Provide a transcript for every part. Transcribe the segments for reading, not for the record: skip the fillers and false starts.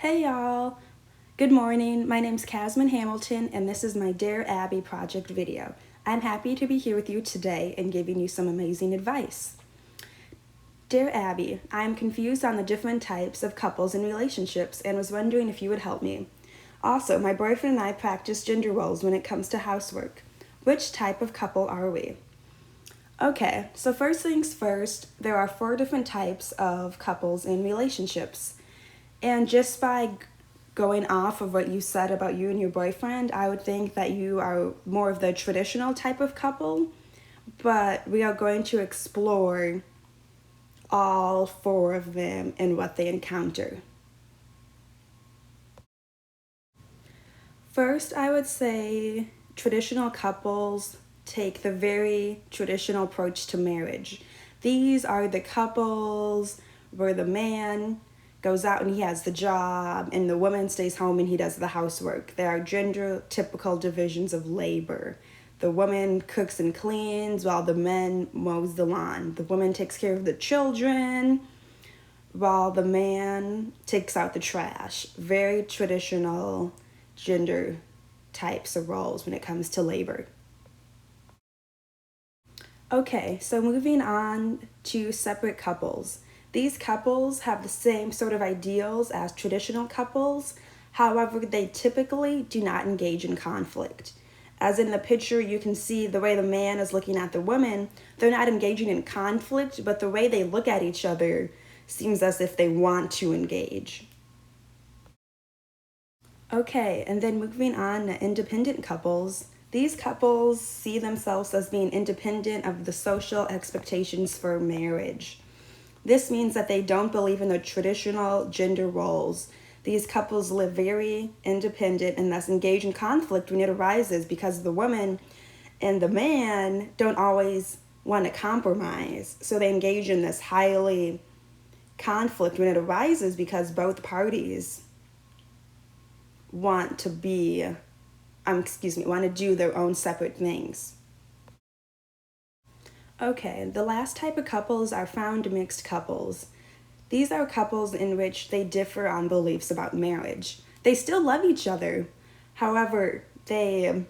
Hey y'all! Good morning, my name's Casman Hamilton and this is my Dear Abby project video. I'm happy to be here with you today and giving you some amazing advice. Dear Abby, I'm confused on the different types of couples and relationships and was wondering if you would help me. Also, my boyfriend and I practice gender roles when it comes to housework. Which type of couple are we? Okay, so first things first, there are 4 different types of couples and relationships. And just by going off of what you said about you and your boyfriend, I would think that you are more of the traditional type of couple, but we are going to explore all 4 of them and what they encounter. First, I would say traditional couples take the very traditional approach to marriage. These are the couples where the man goes out and he has the job and the woman stays home and he does the housework. There are gender typical divisions of labor. The woman cooks and cleans while the man mows the lawn. The woman takes care of the children while the man takes out the trash. Very traditional gender types of roles when it comes to labor. Okay, so moving on to separate couples. These couples have the same sort of ideals as traditional couples, however, they typically do not engage in conflict. As in the picture, you can see the way the man is looking at the woman, they're not engaging in conflict, but the way they look at each other seems as if they want to engage. Okay, and then moving on to independent couples. These couples see themselves as being independent of the social expectations for marriage. This means that they don't believe in the traditional gender roles. These couples live very independent and thus engage in conflict when it arises because the woman and the man don't always want to compromise. So they engage in this highly conflict when it arises because both parties want to do their own separate things. Okay, the last type of couples are found mixed couples. These are couples in which they differ on beliefs about marriage. They still love each other. However, they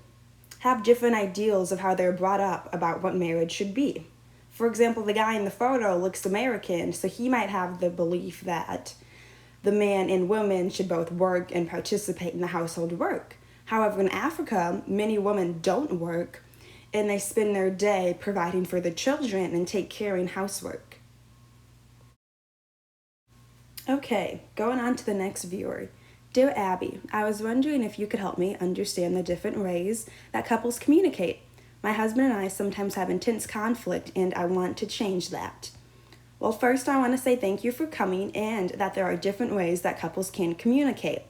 have different ideals of how they're brought up about what marriage should be. For example, the guy in the photo looks American, so he might have the belief that the man and woman should both work and participate in the household work. However, in Africa, many women don't work and they spend their day providing for the children and take care in housework. Okay, going on to the next viewer. Dear Abby, I was wondering if you could help me understand the different ways that couples communicate. My husband and I sometimes have intense conflict and I want to change that. Well, first I want to say thank you for coming and that there are different ways that couples can communicate.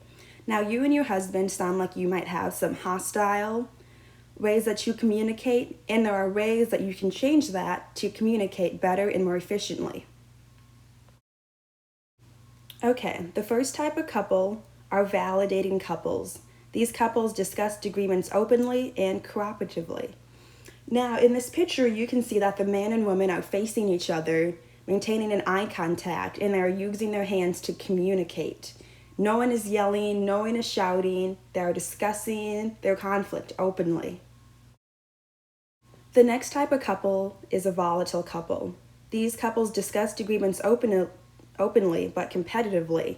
Now, you and your husband sound like you might have some hostile ways that you communicate, and there are ways that you can change that to communicate better and more efficiently. Okay, the first type of couple are validating couples. These couples discuss disagreements openly and cooperatively. Now, in this picture, you can see that the man and woman are facing each other, maintaining an eye contact, and they're using their hands to communicate. No one is yelling, no one is shouting, they're discussing their conflict openly. The next type of couple is a volatile couple. These couples discuss disagreements openly but competitively.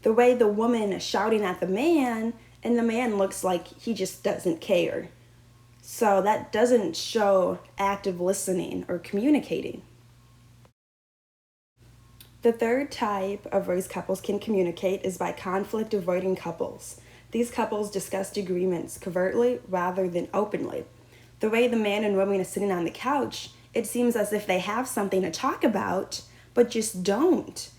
The way the woman is shouting at the man, and the man looks like he just doesn't care. So that doesn't show active listening or communicating. The third type of ways couples can communicate is by conflict avoiding couples. These couples discuss disagreements covertly rather than openly. The way the man and woman are sitting on the couch, it seems as if they have something to talk about, but just don't.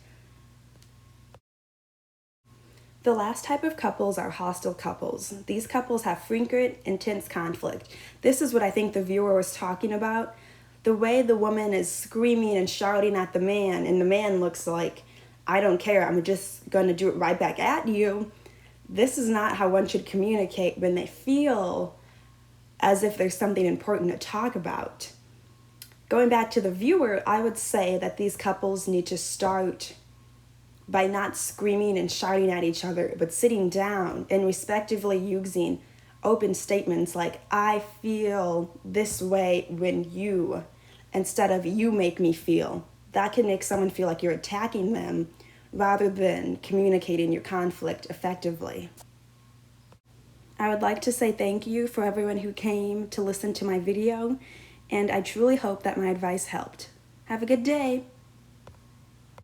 The last type of couples are hostile couples. These couples have frequent, intense conflict. This is what I think the viewer was talking about. The way the woman is screaming and shouting at the man, and the man looks like, I don't care, I'm just going to do it right back at you. This is not how one should communicate when they feel as if there's something important to talk about. Going back to the viewer, I would say that these couples need to start by not screaming and shouting at each other, but sitting down and respectively using open statements like, I feel this way when you, instead of you make me feel. That can make someone feel like you're attacking them rather than communicating your conflict effectively. I would like to say thank you for everyone who came to listen to my video, and I truly hope that my advice helped. Have a good day.